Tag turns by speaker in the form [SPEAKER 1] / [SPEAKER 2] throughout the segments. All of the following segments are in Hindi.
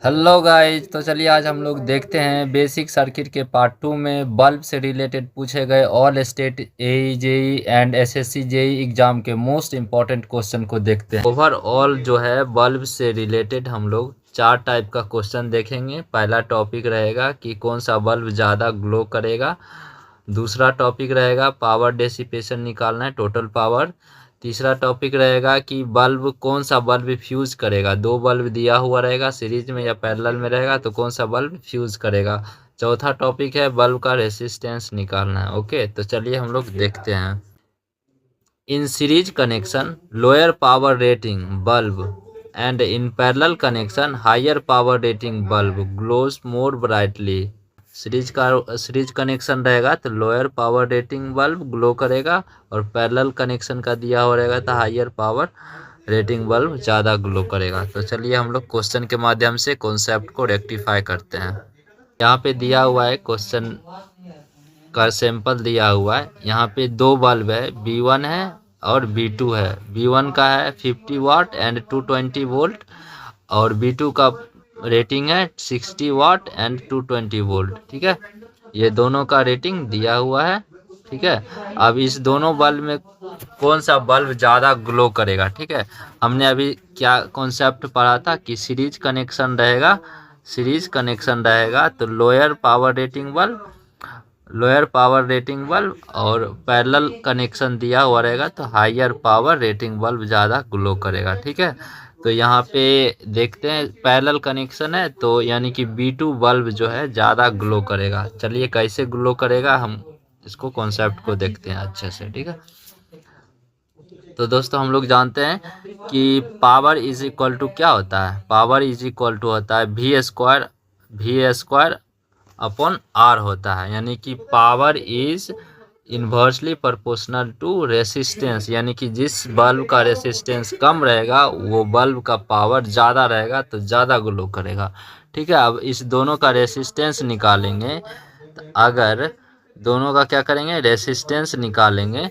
[SPEAKER 1] Hello guys. तो चलिए आज हम लोग देखते हैं बेसिक सर्किट के पार्ट 2 में बल्ब से रिलेटेड पूछे गए all state A JE and SSC JE exam के मोस्ट इम्पॉर्टेंट क्वेश्चन को देखते हैं। ओवरऑल जो है बल्ब से रिलेटेड हम लोग 4 टाइप का क्वेश्चन देखेंगे। पहला टॉपिक रहेगा कि कौन सा बल्ब ज़्यादा ग्लो करेगा। दूसरा टॉपिक रहेगा पावर डेसिपेशन निकालना है, टोटल पावर। तीसरा टॉपिक रहेगा कि बल्ब कौन सा बल्ब फ्यूज करेगा। 2 बल्ब दिया हुआ रहेगा सीरीज में या पैरेलल में रहेगा तो कौन सा बल्ब फ्यूज करेगा। चौथा टॉपिक है बल्ब का रेसिस्टेंस निकालना है। ओके, तो चलिए हम लोग देखते हैं। In series connection lower power rating bulb and in parallel connection higher power rating bulb glows more brightly. Series connection रहेगा तो lower power rating bulb glow करेगा, और पैरेलल कनेक्शन का दिया हुआ रहेगा तो हायर पावर रेटिंग बल्ब ज़्यादा ग्लो करेगा। तो चलिए हम लोग क्वेश्चन के माध्यम से कॉन्सेप्ट को रेक्टिफाई करते हैं। यहाँ पे दिया हुआ है क्वेश्चन का सैंपल दिया हुआ है। यहाँ पे 2 बल्ब है, B1 है और B2 है। B1 का है 50 वाट एंड 220 वोल्ट, और B2 का रेटिंग है 60 वाट एंड 220 वोल्ट। ठीक है, ये दोनों का रेटिंग दिया हुआ है। ठीक है, अब इस दोनों बल्ब में कौन सा बल्ब ज़्यादा ग्लो करेगा। ठीक है, हमने अभी क्या कॉन्सेप्ट पढ़ा था कि सीरीज कनेक्शन रहेगा तो लोअर पावर रेटिंग बल्ब, और पैरेलल कनेक्शन दिया हुआ रहेगा तो हायर पावर रेटिंग बल्ब ज़्यादा ग्लो करेगा। ठीक है, तो यहाँ पे देखते हैं पैरेलल कनेक्शन है तो यानी कि B2 बल्ब जो है ज़्यादा ग्लो करेगा। चलिए कैसे ग्लो करेगा हम इसको कॉन्सेप्ट को देखते हैं अच्छे से। ठीक है, तो दोस्तों हम लोग जानते हैं कि पावर इज इक्वल टू क्या होता है। पावर इज इक्वल टू होता है V स्क्वायर अपॉन R होता है। यानी कि power is inversely proportional to resistance, यानी कि जिस बल्ब का रेसिस्टेंस कम रहेगा वो बल्ब का पावर ज़्यादा रहेगा तो ज़्यादा ग्लो करेगा। ठीक है, अब इस दोनों का रेसिस्टेंस निकालेंगे तो अगर दोनों का क्या करेंगे, रेसिस्टेंस निकालेंगे।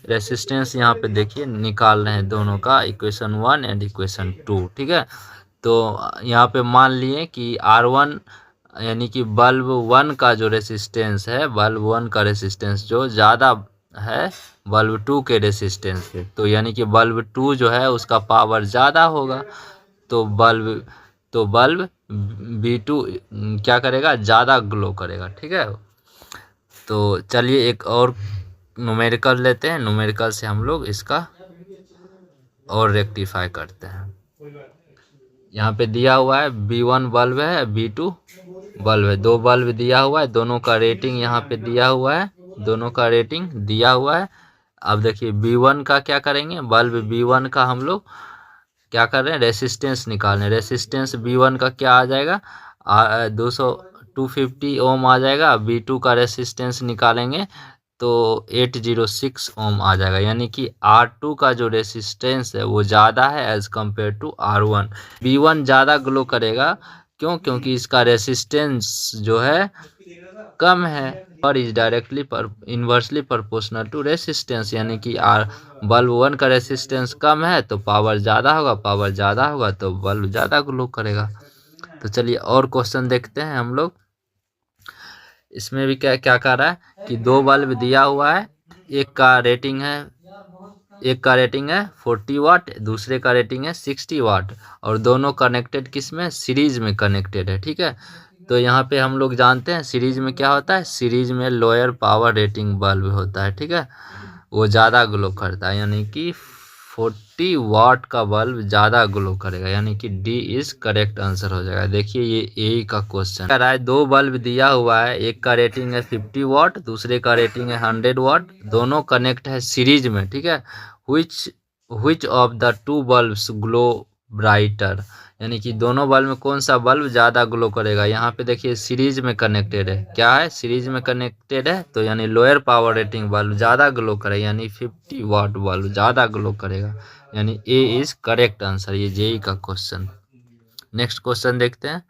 [SPEAKER 1] रेसिस्टेंस यहाँ पे देखिए निकाल रहे हैं दोनों का, इक्वेशन 1 एंड इक्वेशन 2। ठीक है, तो यहाँ पे मान लिए कि R1 यानी कि बल्ब 1 का जो रेसिस्टेंस है, बल्ब 1 का रेसिस्टेंस जो ज़्यादा है बल्ब 2 के रेसिस्टेंस से, तो यानी कि बल्ब 2 जो है उसका पावर ज़्यादा होगा तो बल्ब B2 क्या करेगा, ज़्यादा ग्लो करेगा। ठीक है, तो चलिए एक और न्यूमेरिकल लेते हैं। न्यूमेरिकल से हम लोग इसका और रेक्टिफाई करते हैं। यहाँ पे दिया हुआ है B1 बल्ब है, B2 बल्ब है। 2 बल्ब दिया हुआ है, दोनों का रेटिंग यहाँ पे दिया हुआ है, दोनों का रेटिंग दिया हुआ है। अब देखिए B1 का क्या करेंगे, बल्ब B1 का हम लोग क्या कर रहे हैं, रेसिस्टेंस निकाल रहे हैं। रेसिस्टेंस B1 का क्या आ जाएगा, 250 ओम आ जाएगा। B2 का रेसिस्टेंस निकालेंगे तो 806 ओम आ जाएगा। यानी कि R2 का जो रेसिस्टेंस है वो ज़्यादा है as compare to R1। B1 ज़्यादा ग्लो करेगा, क्यों, क्योंकि इसका रेसिस्टेंस जो है कम है, और is directly inversely proportional to resistance. यानी कि बल्ब 1 का रेसिस्टेंस कम है तो पावर ज़्यादा होगा, पावर ज़्यादा होगा तो बल्ब ज़्यादा ग्लो करेगा। तो चलिए और क्वेश्चन देखते हैं हम लोग। इसमें भी क्या क्या कर रहा है कि 2 बल्ब दिया हुआ है, एक का रेटिंग है 40 वाट, दूसरे का रेटिंग है 60 वाट, और दोनों कनेक्टेड किस में, सीरीज में कनेक्टेड है। ठीक है, तो यहाँ पे हम लोग जानते हैं सीरीज में क्या होता है, सीरीज में लोअर पावर रेटिंग बल्ब होता है। ठीक है, वो ज़्यादा ग्लो करता है, यानी कि 40 वाट का बल्ब ज़्यादा ग्लो करेगा। यानी कि डी इज करेक्ट आंसर हो जाएगा। देखिए ये ए का क्वेश्चन कह रहा है, 2 बल्ब दिया हुआ है, एक का रेटिंग है 50 वाट, दूसरे का रेटिंग है 100 वाट, दोनों कनेक्ट है सीरीज में। ठीक है, which of the 2 bulbs glow brighter, यानी कि दोनों बल्ब में कौन सा बल्ब ज़्यादा ग्लो करेगा। यहाँ पे देखिए सीरीज में कनेक्टेड है, क्या है, सीरीज में कनेक्टेड है तो यानी लोअर पावर रेटिंग बल्ब ज़्यादा ग्लो करेगा, यानी 50 वाट बल्ब ज़्यादा ग्लो करेगा। यानी ए इज करेक्ट आंसर, ये जेई का क्वेश्चन। नेक्स्ट क्वेश्चन देखते हैं।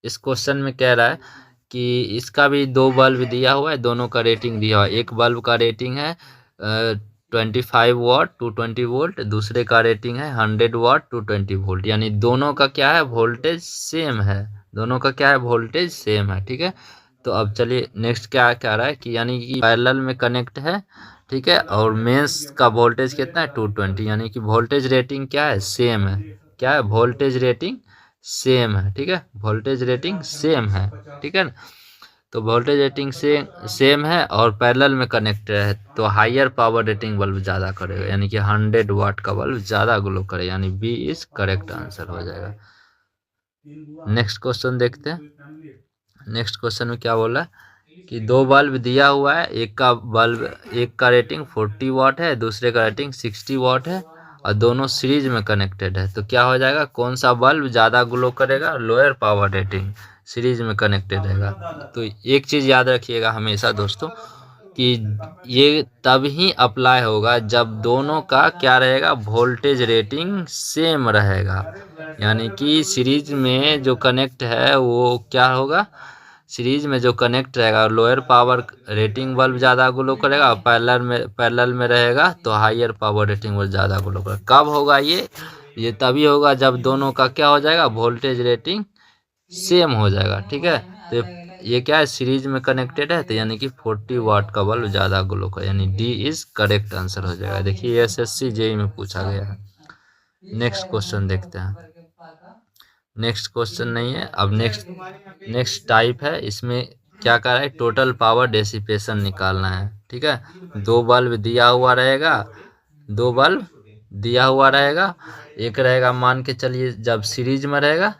[SPEAKER 1] इस क्वेश्चन में कह रहा है कि इसका भी 2 बल्ब दिया हुआ है, दोनों का रेटिंग दिया हुआ है। एक बल्ब का रेटिंग है 25 वाट 220 वोल्ट, दूसरे का रेटिंग है 100 वाट 220 वोल्ट, यानी दोनों का क्या है वोल्टेज सेम है, दोनों का क्या है वोल्टेज सेम है। ठीक है, तो अब चलिए नेक्स्ट क्या कह रहा है कि यानी कि पैरेलल में कनेक्ट है, ठीक है, और मेंस का वोल्टेज कितना है 220, यानी कि वोल्टेज रेटिंग क्या है सेम है, क्या है वोल्टेज रेटिंग सेम है। ठीक है, वोल्टेज रेटिंग सेम है, ठीक है ना। तो वोल्टेज रेटिंग से सेम है और पैरेलल में कनेक्टेड है, तो हायर पावर रेटिंग बल्ब ज़्यादा करेगा, यानी कि 100 वाट का बल्ब ज़्यादा ग्लो करेगा, यानी बी इज करेक्ट आंसर हो जाएगा। नेक्स्ट क्वेश्चन देखते हैं। नेक्स्ट क्वेश्चन में क्या बोला है कि दो बल्ब दिया हुआ है, एक का रेटिंग 40 वाट है, दूसरे का रेटिंग 60 वाट है, और दोनों सीरीज में कनेक्टेड है, तो क्या हो जाएगा, कौन सा बल्ब ज़्यादा ग्लो करेगा, लोअर पावर रेटिंग सीरीज में कनेक्टेड रहेगा। तो एक चीज़ याद रखिएगा हमेशा दोस्तों कि ये तब ही अप्लाई होगा जब दोनों का क्या रहेगा वोल्टेज रेटिंग सेम रहेगा, यानी कि सीरीज में जो कनेक्ट है वो क्या होगा, सीरीज में जो कनेक्ट रहेगा लोअर पावर रेटिंग बल्ब ज़्यादा ग्लो करेगा, और पैरेलल में रहेगा तो हायर पावर रेटिंग बल्ब ज़्यादा ग्लो करेगा। कब होगा ये तभी होगा जब दोनों का क्या हो जाएगा वोल्टेज रेटिंग सेम हो जाएगा। ठीक है, तो ये क्या है सीरीज में कनेक्टेड है, तो यानी कि 40 वाट का बल्ब ज़्यादा ग्लो कर, यानी डी इज करेक्ट आंसर हो जाएगा। देखिए एसएससी जेई में पूछा गया है। नेक्स्ट क्वेश्चन देखते हैं। नेक्स्ट क्वेश्चन नहीं है, अब नेक्स्ट टाइप है, इसमें क्या कर रहा है टोटल पावर डेसिपेशन निकालना है। ठीक है, दो बल्ब दिया हुआ रहेगा, दो बल्ब दिया हुआ रहेगा, एक रहेगा मान के चलिए जब सीरीज में रहेगा,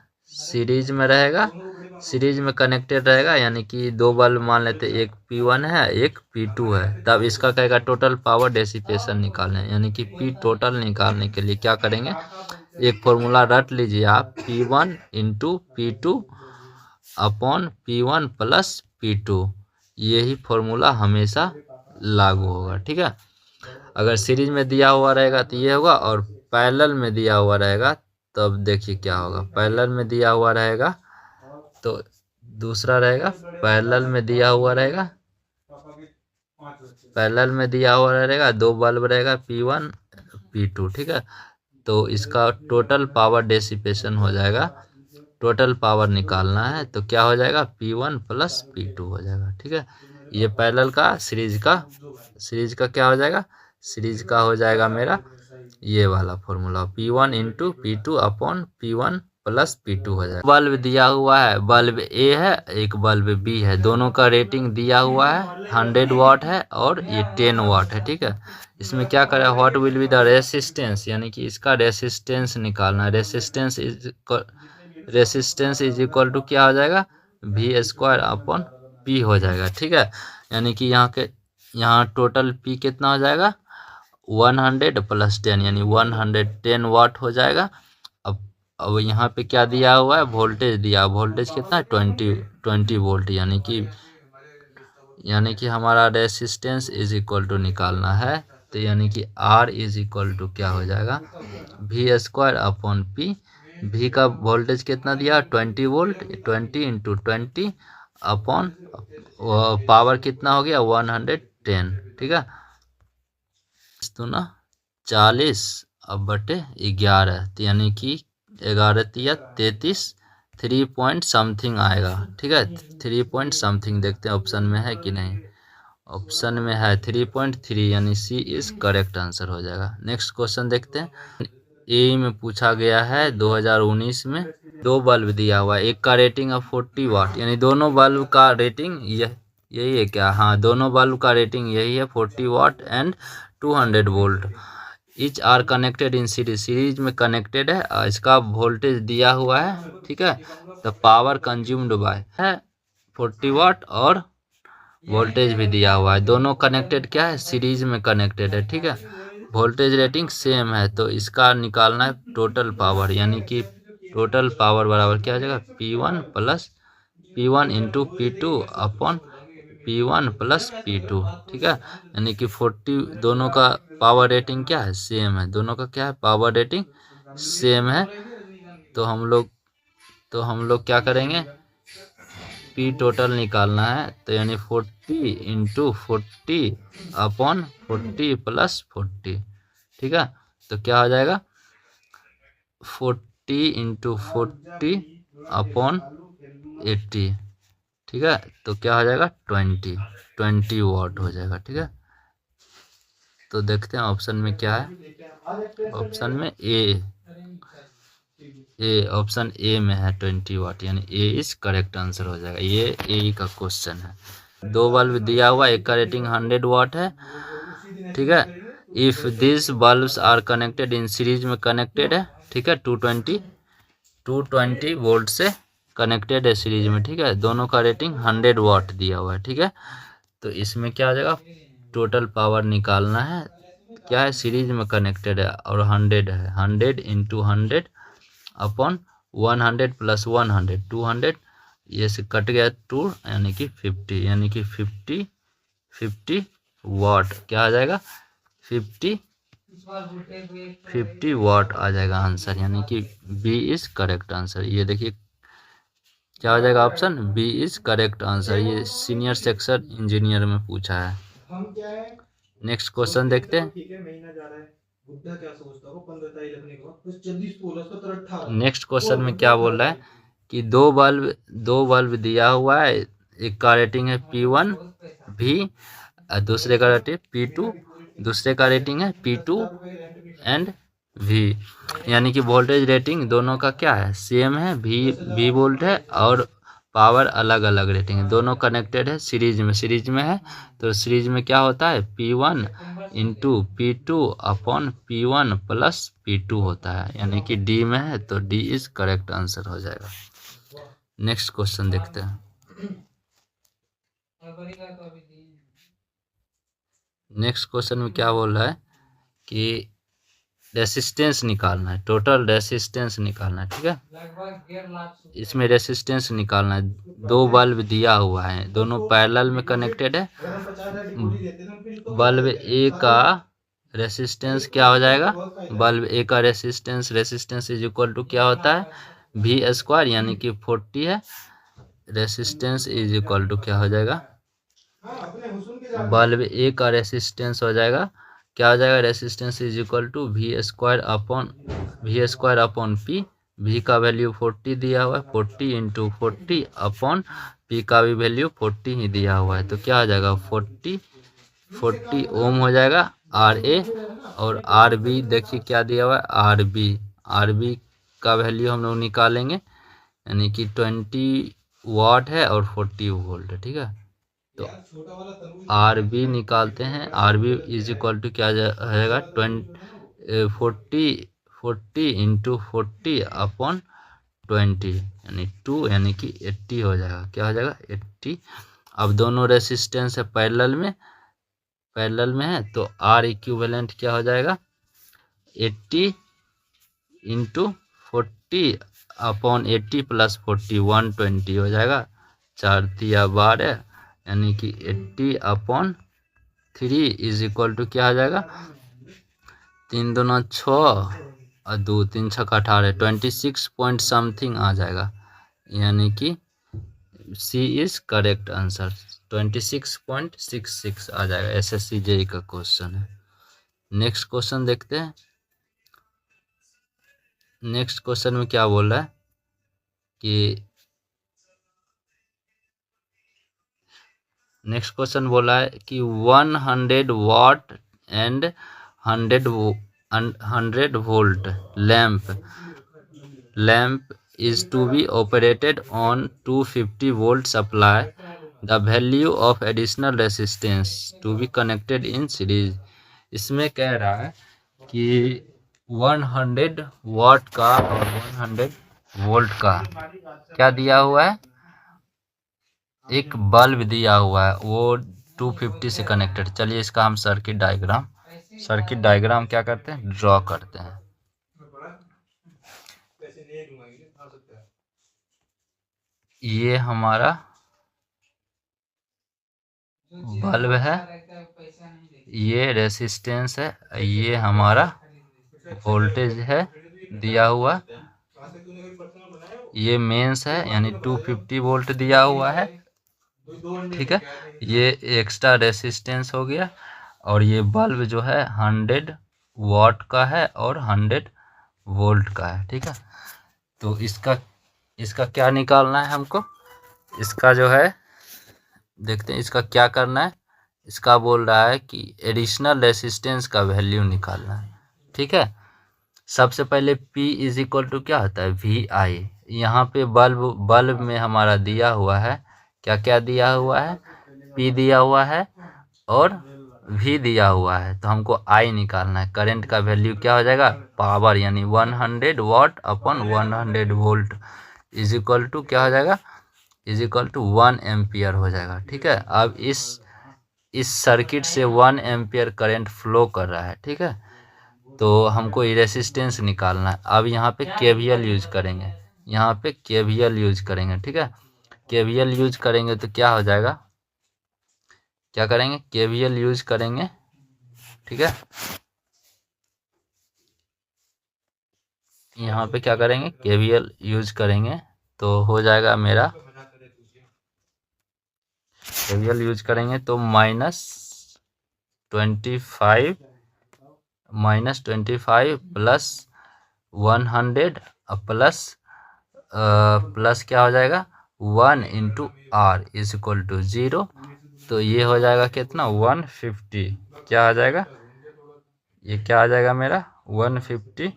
[SPEAKER 1] सीरीज में कनेक्टेड रहेगा, यानी कि दो बल्ब मान लेते एक P1 है एक P2 है, तब इसका कहेगा टोटल पावर डेसिपेशन निकालना है, यानी कि P टोटल निकालने के लिए क्या करेंगे, एक फॉर्मूला रट लीजिए आप, P1 into P2 upon P1 plus P2, यही फॉर्मूला हमेशा लागू होगा। ठीक है, अगर सीरीज में दिया हुआ रहेगा तो ये होगा, और पैरेलल में दिया हुआ रहेगा तब देखिए क्या होगा, पैरेलल में दिया हुआ रहेगा तो दूसरा रहेगा, पैरेलल में दिया हुआ रहेगा, पैरेलल में दिया हुआ रहेगा दो बल्ब रहेगा P1 P2। ठीक है, तो इसका टोटल पावर डेसिपेशन हो जाएगा, टोटल पावर निकालना है तो क्या हो जाएगा P1 प्लस P2 हो जाएगा। ठीक है, ये पैरेलल का सीरीज का क्या हो जाएगा, सीरीज का हो जाएगा मेरा ये वाला formula P1 into P2 upon P1 plus P2 हो जाएगा। बल्ब दिया हुआ है, बल्ब ए है एक बल्ब बी है, दोनों का रेटिंग दिया हुआ है 100 वाट है और ये 10 वाट है। ठीक है, इसमें क्या करें what will be the resistance, यानी कि इसका रेसिस्टेंस निकालना है, रेसिस्टेंस इज इक्वल टू क्या हो जाएगा V स्क्वायर अपॉन P हो जाएगा। ठीक है, यानी कि यहाँ टोटल P कितना हो जाएगा 100 प्लस 10, यानी 110 वाट हो जाएगा। अब यहाँ पे क्या दिया हुआ है वोल्टेज दिया, वोल्टेज कितना है 20 वोल्ट, यानी कि हमारा रेसिस्टेंस इज इक्वल टू निकालना है, तो यानी कि R इज इक्वल टू क्या हो जाएगा V square upon P। V का वोल्टेज कितना दिया 20 वोल्ट, 20 इंटू 20 अपॉन पावर कितना हो गया 110। ठीक है, तो ना 40 अब बटे 11, तो यानी कि 11 या 33, 3 पॉइंट समथिंग आएगा। ठीक है, 3 पॉइंट समथिंग देखते हैं ऑप्शन में है कि नहीं, ऑप्शन में है 3.3, यानी सी इज करेक्ट आंसर हो जाएगा। नेक्स्ट क्वेश्चन देखते हैं। ए में पूछा गया है 2019 में, दो बल्ब दिया हुआ है, एक का रेटिंग है 40 वाट, यानी दोनों बल्ब का रेटिंग यही है क्या, हाँ दोनों बल्ब का रेटिंग यही है 40 watt and 200 volt, each are connected in series में कनेक्टेड है, इसका वोल्टेज दिया हुआ है। ठीक है, तो पावर कंज्यूम्ड बाय है 40 वाट और वोल्टेज भी दिया हुआ है, दोनों कनेक्टेड क्या है सीरीज में कनेक्टेड है। ठीक है, वोल्टेज रेटिंग सेम है, तो इसका निकालना है टोटल पावर, यानी कि टोटल पावर बराबर क्या हो जाएगा P1 into P2 upon P1 plus P2। ठीक है, यानी कि 40, दोनों का पावर रेटिंग क्या है सेम है, दोनों का क्या है पावर रेटिंग सेम है, तो हम लोग क्या करेंगे P टोटल निकालना है, तो यानी 40 इंटू 40 अपॉन 40 प्लस 40, ठीक है। तो क्या हो जाएगा 40 इंटू 40 अपॉन 80, ठीक है। तो क्या हो जाएगा 20 वाट हो जाएगा, ठीक है। तो देखते हैं ऑप्शन में क्या है। ऑप्शन में ऑप्शन ए में है 20 वाट, यानी ए इज करेक्ट आंसर हो जाएगा। ये ए का क्वेश्चन है। 2 बल्ब दिया हुआ, एक का रेटिंग 100 वाट है, ठीक है। If this bulbs are connected in series में कनेक्टेड है, ठीक है, 220 वोल्ट से कनेक्टेड है सीरीज में, ठीक है। दोनों का रेटिंग 100 वाट दिया हुआ है, ठीक है। तो इसमें क्या आ जाएगा, टोटल पावर निकालना है। क्या है, सीरीज में कनेक्टेड है और 100 है, 100 इंटू 100 अपॉन 100 प्लस 100 200, ये से कट गया 2, यानी कि 50, यानी कि 50 वाट क्या आ जाएगा 50 वाट आ जाएगा आंसर, यानी कि बी इज करेक्ट आंसर। ये देखिए क्या हो जाएगा, option B is correct answer. ये सीनियर सेक्शन इंजीनियर में पूछा है। नेक्स्ट क्वेश्चन देखते हैं। नेक्स्ट क्वेश्चन में क्या बोल रहा है कि दो बल्ब दिया हुआ है, एक का रेटिंग है P1 भी, दूसरे का रेटिंग P2, दूसरे का रेटिंग है P2 एंड V, यानी कि वोल्टेज रेटिंग दोनों का क्या है, सेम है, V वोल्ट है और पावर अलग अलग रेटिंग है। दोनों कनेक्टेड है सीरीज में है। तो सीरीज में क्या होता है P1 into P2 upon P1 plus P2 होता है, यानी कि डी में है, तो डी इज करेक्ट आंसर हो जाएगा। नेक्स्ट क्वेश्चन देखते हैं। नेक्स्ट क्वेश्चन में क्या बोल रहा है कि रेसिस्टेंस निकालना है, टोटल रेसिस्टेंस निकालना है, ठीक है। इसमें रेसिस्टेंस निकालना है। 2 बल्ब दिया हुआ है, दोनों पैरेलल में कनेक्टेड है। बल्ब ए का रेसिस्टेंस क्या हो जाएगा, बल्ब ए का रेसिस्टेंस इज इक्वल टू क्या होता है V², यानी कि 40 है। रेसिस्टेंस इज इक्वल टू क्या हो जाएगा, बल्ब ए का रेसिस्टेंस हो जाएगा, क्या हो जाएगा, resistance is equal to V² upon P। V का वैल्यू 40 दिया हुआ है, 40 इंटू 40 अपॉन P का भी वैल्यू 40 ही दिया हुआ है। तो क्या हो जाएगा 40 ओम हो जाएगा RA, और RB देखिए क्या दिया हुआ है RB का वैल्यू हम लोग निकालेंगे, यानी कि 20 वाट है और 40 वोल्ट है, ठीक है। तो RB निकालते हैं, RB इज इक्वल टू क्या रहेगा 40 इंटू 40 अपॉन 20, यानी 2, यानी कि 80 हो जाएगा। क्या हो जाएगा 80। अब दोनों रेसिस्टेंस है पैरेलल में है, तो R इक्विवेलेंट क्या हो जाएगा 80 इंटू 40 अपॉन 80 प्लस 40 120 हो जाएगा, 4 तिया 12, यानी कि 80 अपॉन 3 इज इक्वल टू क्या आ जाएगा 3 दूना 6 और 2 3 6 18, 26 पॉइंट समथिंग आ जाएगा, यानी कि सी इज करेक्ट आंसर। 26.66 आ जाएगा। SSC JEE का क्वेश्चन है। नेक्स्ट क्वेश्चन देखते हैं। नेक्स्ट क्वेश्चन में क्या बोल रहा है कि नेक्स्ट क्वेश्चन बोला है कि 100 watt and 100 volt lamp is to be operated on 250 volt supply. The value of additional resistance to be connected in series. इसमें कह रहा है कि 100 वाट का और 100 वोल्ट का क्या दिया हुआ है, एक बल्ब दिया हुआ है, वो 250 से कनेक्टेड। चलिए इसका हम सर्किट डायग्राम क्या करते हैं, ड्रॉ करते हैं। ये हमारा बल्ब है, ये रेसिस्टेंस है, ये हमारा वोल्टेज है दिया हुआ, ये मेंस है, यानी 250 वोल्ट दिया हुआ है, ठीक है, ये एक्स्ट्रा रेसिस्टेंस हो गया। और ये बल्ब जो है 100 वाट का है और 100 वोल्ट का है। ठीक है, तो इसका क्या निकालना है हमको, इसका जो है देखते हैं इसका क्या करना है। इसका बोल रहा है कि एडिशनल रेसिस्टेंस का वैल्यू निकालना है। ठीक है, सबसे पहले P इज इक्वल टू क्या होता है, VI। यहाँ पे बल्ब में हमारा दिया हुआ है, क्या क्या दिया हुआ है, P दिया हुआ है और V दिया हुआ है। तो हमको I निकालना है। करंट का वैल्यू क्या हो जाएगा, पावर यानी 100 watt upon 100 volt is equal to क्या हो जाएगा, इज इक्वल टू 1 एम्पियर हो जाएगा। ठीक है, अब इस सर्किट से 1 एम्पियर करंट फ्लो कर रहा है। ठीक है, तो हमको रेसिस्टेंस निकालना है। अब यहाँ पे KVL यूज करेंगे, यहाँ पे KVL यूज करेंगे। ठीक है, KVL यूज करेंगे तो क्या हो जाएगा, क्या करेंगे, KVL यूज करेंगे। ठीक है, यहाँ पे क्या करेंगे, KVL यूज करेंगे तो हो जाएगा मेरा, KVL यूज करेंगे तो -25 प्लस 100 प्लस क्या हो जाएगा 1 into R is equal to 0। तो ये हो जाएगा कितना 150, क्या आ जाएगा, ये क्या आ जाएगा मेरा 150।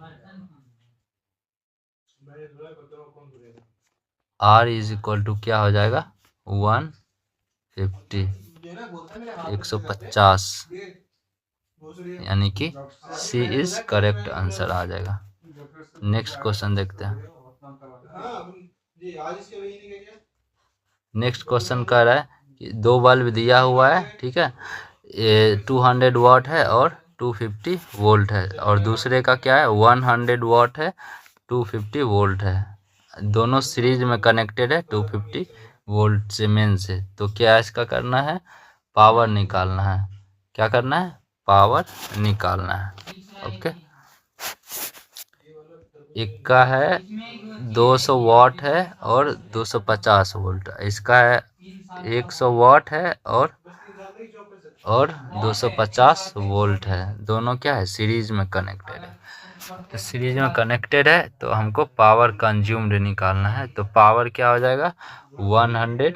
[SPEAKER 1] R इज इक्वल टू क्या हो जाएगा 150, 150, यानी कि C इज करेक्ट आंसर आ जाएगा। नेक्स्ट क्वेश्चन देखते हैं। नेक्स्ट क्वेश्चन कह रहा है कि दो बल्ब दिया हुआ है। ठीक है, ये 200 वाट है और 250 वोल्ट है, और दूसरे का क्या है 100 वाट है 250 वोल्ट है। दोनों सीरीज में कनेक्टेड है 250 वोल्ट से मेन से। तो क्या इसका करना है, पावर निकालना है। क्या करना है, पावर निकालना है। ओके, एक का है 200 वाट है और 250 वोल्ट, इसका है 100 वाट है और 250 वोल्ट है। दोनों क्या है सीरीज में कनेक्टेड है। तो सीरीज में कनेक्टेड है तो हमको पावर कंज्यूम्ड निकालना है। तो पावर क्या हो जाएगा 100,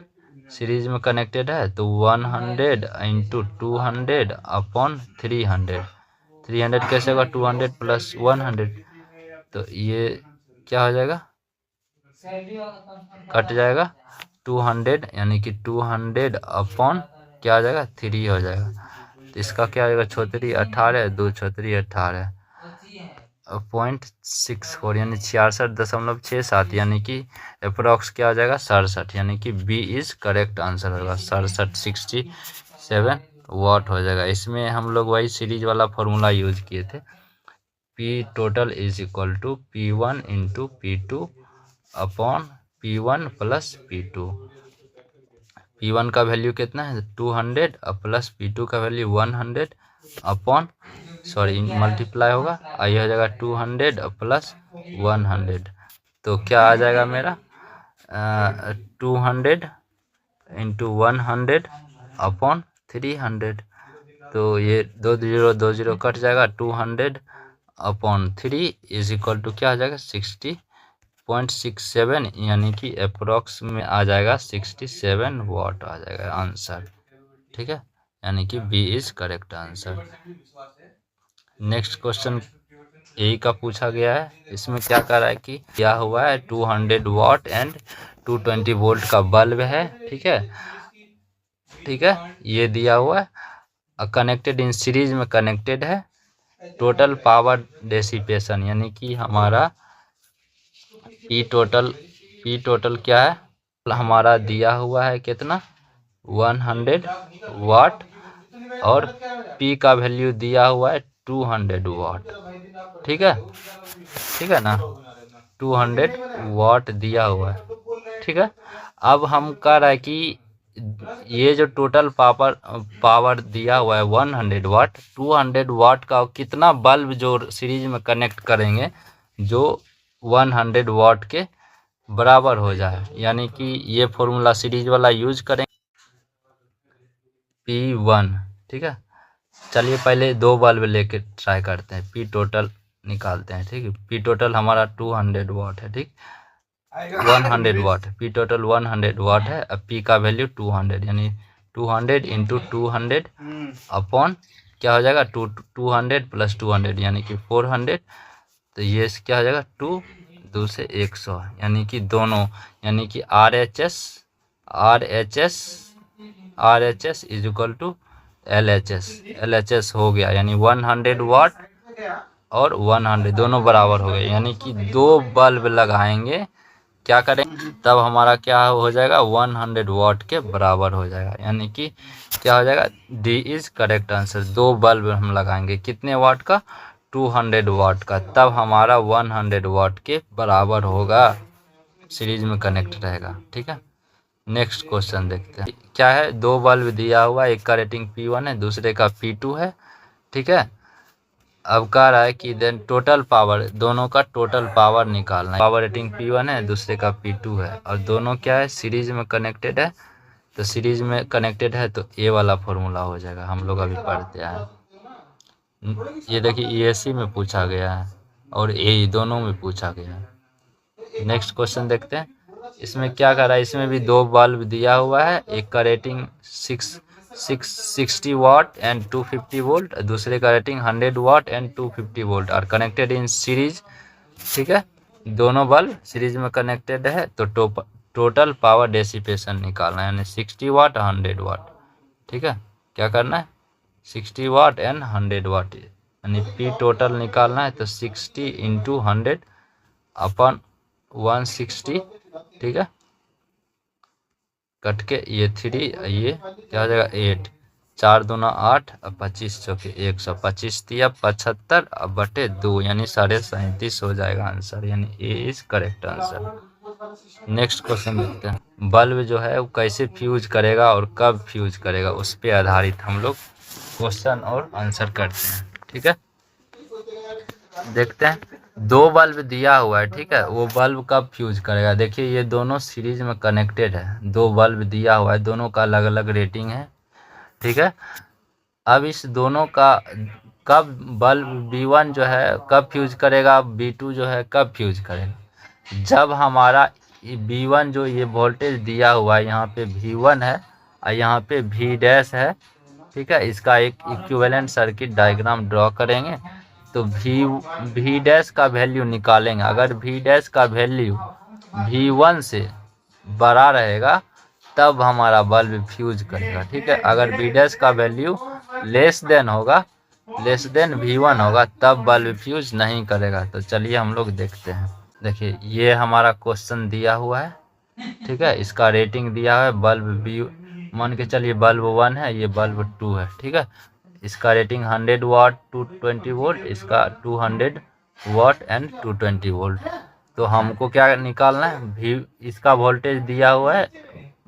[SPEAKER 1] सीरीज में कनेक्टेड है तो 100 इंटू 200 अपॉन 300। 300 कैसे होगा 200 प्लस 100, तो ये क्या हो जाएगा, कट जाएगा 200, यानी कि 200 अपॉन क्या हो जाएगा 3 हो जाएगा। तो इसका क्या हो जाएगा, छोत्री 18, 2 छोत्री 18 .64 यानी 66.67, यानी कि अप्रोक्स क्या हो जाएगा 67, यानी कि बी इज करेक्ट आंसर होगा 67 वाट हो जाएगा। इसमें हम लोग वही सीरीज वाला फॉर्मूला यूज किए थे, P total is equal to P1 into P2 upon P1 plus P2। P1 का वैल्यू कितना है 200 और प्लस P2 का वैल्यू 100 अपॉन मल्टीप्लाई होगा, आई हो जाएगा 200 और प्लस 100। तो क्या आ जाएगा मेरा 200 इंटू 100 अपॉन 300। तो ये 2 0 कट जाएगा, 200 अपॉन 3 इज इक्वल टू क्या आ जाएगा 60.67, यानी कि अप्रोक्स में आ जाएगा 67 वाट आ जाएगा आंसर। ठीक है, यानी कि B is correct answer. Next question यही का पूछा गया है। इसमें क्या कर रहा है कि क्या हुआ है 200 वाट एंड 220 वोल्ट का बल्ब है। ठीक है, ठीक है, ये दिया हुआ है, कनेक्टेड इन सीरीज में कनेक्टेड है। टोटल पावर डेसिपेशन यानी कि हमारा पी टोटल क्या है, हमारा दिया हुआ है कितना 100 वाट और P का वैल्यू दिया हुआ है 200 वाट। ठीक है, ठीक है ना, 200 वाट दिया हुआ है। ठीक है, अब हम कह रहा है कि ये जो टोटल पावर दिया हुआ है 100 वाट, 200 वाट का कितना बल्ब जो सीरीज में कनेक्ट करेंगे जो 100 वाट के बराबर हो जाए, यानी कि ये फॉर्मूला सीरीज वाला यूज करेंगे। P1, ठीक है। चलिए पहले 2 बल्ब लेके ट्राई करते हैं, P टोटल निकालते हैं, ठीक है। P टोटल हमारा 200 वाट है, ठीक, 100 वाट, P टोटल 100 वाट है। अब P का वैल्यू 200, यानी 200 इंटू 200 अपॉन क्या हो जाएगा 200 प्लस 200 यानी कि 400। तो ये क्या हो जाएगा 2 2 से 100, यानी कि दोनों, यानी कि R H S is equal to L H S हो गया, यानी 100 वाट और 100 दोनों बराबर हो गए, यानी कि 2 बल्ब लगाएंगे, क्या करें तब हमारा क्या हो जाएगा 100 वाट के बराबर हो जाएगा, यानी कि क्या हो जाएगा D is correct answer. 2 bulb हम लगाएंगे कितने वाट का 200 वाट का, तब हमारा 100 वाट के बराबर होगा, सीरीज में कनेक्ट रहेगा, ठीक है। नेक्स्ट क्वेश्चन देखते हैं क्या है। 2 बल्ब दिया हुआ, एक का रेटिंग P1 है, दूसरे का P2 है, ठीक है। अब कह रहा है कि देन टोटल पावर, दोनों का टोटल पावर निकालना है। पावर रेटिंग P1 है, दूसरे का P2 है, और दोनों क्या है सीरीज में कनेक्टेड है। तो सीरीज में कनेक्टेड है तो ए वाला फॉर्मूला हो जाएगा, हम लोग अभी पढ़ते हैं। ये देखिए ESC में पूछा गया है और ए दोनों में पूछा गया है। नेक्स्ट क्वेश्चन देखते हैं, इसमें क्या कर रहा है। इसमें भी 2 बल्ब दिया हुआ है, एक का रेटिंग 660 वाट एंड 250 वोल्ट, दूसरे का rating 100 watt and 250 volt are connected in series, ठीक है। दोनों बल्ब सीरीज में कनेक्टेड है, तो टोटल पावर डेसिपेशन निकालना है, यानी 60 वाट 100 वाट, ठीक है। क्या करना है 60 वाट एंड 100 वाट, यानी P टोटल निकालना है, तो 60 इंटू 100 अपन 160, ठीक है। कट के ये 3, ये क्या हो जाएगा 8, 4 दूना 8 और 25 चौके 125 दिया 75 अब बटे 2, यानी 37.5 हो जाएगा आंसर, यानी A is correct answer. Next question देखते हैं। बल्ब जो है वो कैसे फ्यूज करेगा और कब फ्यूज करेगा, उस पर आधारित हम लोग क्वेश्चन और आंसर करते हैं, ठीक है। देखते हैं 2 बल्ब दिया हुआ है, ठीक है, वो बल्ब कब फ्यूज करेगा। देखिए ये दोनों सीरीज में कनेक्टेड है, 2 बल्ब दिया हुआ है, दोनों का अलग अलग रेटिंग है, ठीक है। अब इस दोनों का कब बल्ब B1 जो है कब फ्यूज करेगा, B2 जो है कब फ्यूज करेगा, जब हमारा B1 जो ये वोल्टेज दिया हुआ है, यहाँ पे V1 है और यहाँ पे V डैश है, ठीक है। इसका एक इक्विवेलेंट सर्किट डायग्राम ड्रॉ करेंगे, तो V डैश का वैल्यू निकालेंगे। अगर V डैश का वैल्यू V1 से बड़ा रहेगा तब हमारा बल्ब फ्यूज करेगा, ठीक है। अगर V डैश का वैल्यू लेस देन V1 होगा तब बल्ब फ्यूज नहीं करेगा। तो चलिए हम लोग देखते हैं। देखिए ये हमारा क्वेश्चन दिया हुआ है, ठीक है। इसका रेटिंग दिया है बल्ब B, मान के चलिए बल्ब 1 है, ये बल्ब 2 है, ठीक है। इसका रेटिंग 100 वाट 220 वोल्ट, इसका 200 वाट एंड 220 वोल्ट। तो हमको क्या निकालना है, इसका वोल्टेज दिया हुआ है,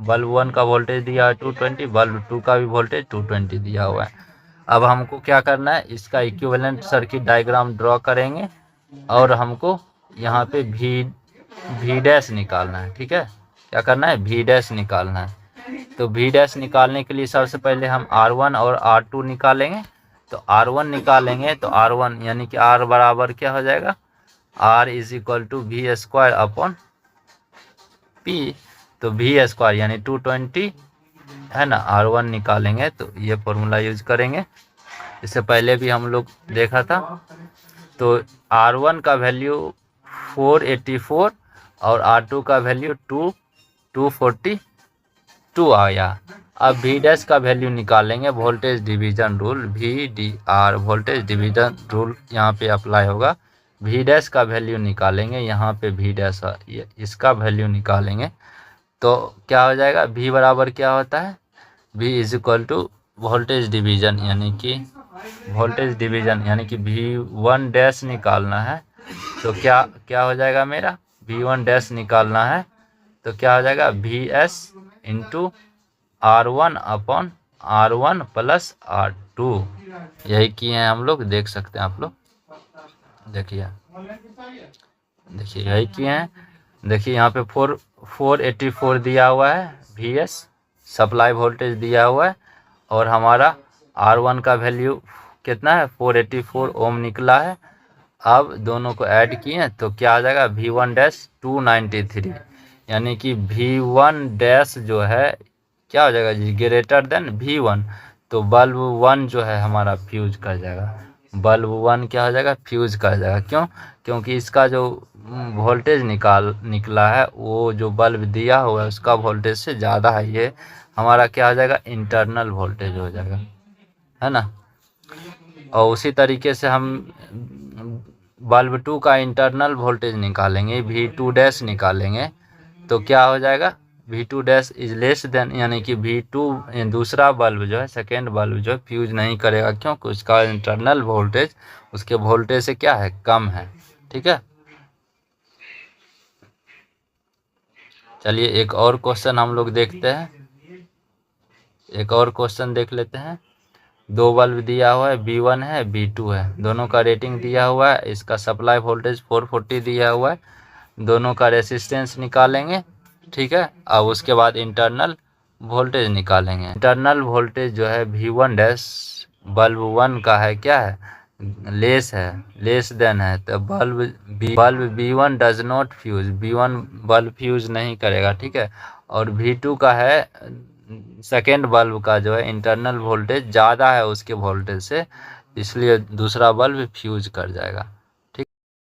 [SPEAKER 1] बल्ब 1 का वोल्टेज दिया है 220, बल्ब 2 का भी वोल्टेज 220 दिया हुआ है। अब हमको क्या करना है, इसका इक्विवेलेंट सर्किट डायग्राम ड्रॉ करेंगे और हमको यहाँ पे V डैश निकालना है, ठीक है। क्या करना है V डैश निकालना है। तो V डैश निकालने के लिए सबसे पहले हम R1 और R2 निकालेंगे। तो R1 निकालेंगे तो R1 यानी कि R बराबर क्या हो जाएगा, R is equal to V square upon P। तो V स्क्वायर यानी 220 है ना, R1 निकालेंगे तो ये फॉर्मूला यूज करेंगे, इससे पहले भी हम लोग देखा था। तो R1 का वैल्यू 484 और R2 का वैल्यू 242 आया। अब V डैश का वैल्यू निकालेंगे, voltage division rule VDR voltage division rule यहाँ पे अप्लाई होगा। V डैश का वैल्यू निकालेंगे, यहाँ पे V डैश इसका वैल्यू निकालेंगे तो क्या हो जाएगा, V बराबर क्या होता है, V is equal to voltage division यानी कि V1 डैश निकालना है। तो क्या हो जाएगा मेरा V1 डैश निकालना है तो क्या हो जाएगा VS into R1 upon R1 plus R2। यही किए हैं हम लोग, देख सकते हैं आप लोग, देखिए यही किए हैं। देखिए यहाँ पे 484 दिया हुआ है VS सप्लाई वोल्टेज दिया हुआ है और हमारा R1 का वैल्यू कितना है 484 ओम निकला है। अब दोनों को ऐड किए तो क्या आ जाएगा V1 डैश 293, यानी कि V1 डैश जो है क्या हो जाएगा जी ग्रेटर देन V1। तो बल्ब 1 जो है हमारा फ्यूज कर जाएगा, बल्ब 1 क्या हो जाएगा फ्यूज कर जाएगा। क्यों? क्योंकि इसका जो वोल्टेज निकला है वो जो बल्ब दिया हुआ है उसका वोल्टेज से ज़्यादा है, ये हमारा क्या हो जाएगा इंटरनल वोल्टेज हो जाएगा, है ना। और उसी तरीके से हम बल्ब 2 का इंटरनल वोल्टेज निकालेंगे, V2 डैश निकालेंगे तो क्या हो जाएगा V2 dash is less than, यानी कि V2 दूसरा बल्ब जो है सेकेंड बल्ब जो है फ्यूज नहीं करेगा, क्योंकि उसका इंटरनल वोल्टेज उसके वोल्टेज से क्या है कम है। ठीक है, चलिए एक और क्वेश्चन हम लोग देखते हैं, एक और क्वेश्चन देख लेते हैं। दो बल्ब दिया हुआ है B1 है B2 है, दोनों का रेटिंग दिया हुआ है, इसका सप्लाई वोल्टेज 440 दिया हुआ है, दोनों का रेसिस्टेंस निकालेंगे। ठीक है, अब उसके बाद इंटरनल वोल्टेज निकालेंगे। इंटरनल वोल्टेज जो है V1 डैश बल्ब 1 का है क्या है लेस है, लेस देन है, तो bulb B1 does not fuse, B1 bulb fuse नहीं करेगा। ठीक है, और V2 का है सेकेंड बल्ब का जो है इंटरनल वोल्टेज ज़्यादा है उसके वोल्टेज से, इसलिए दूसरा बल्ब फ्यूज कर जाएगा।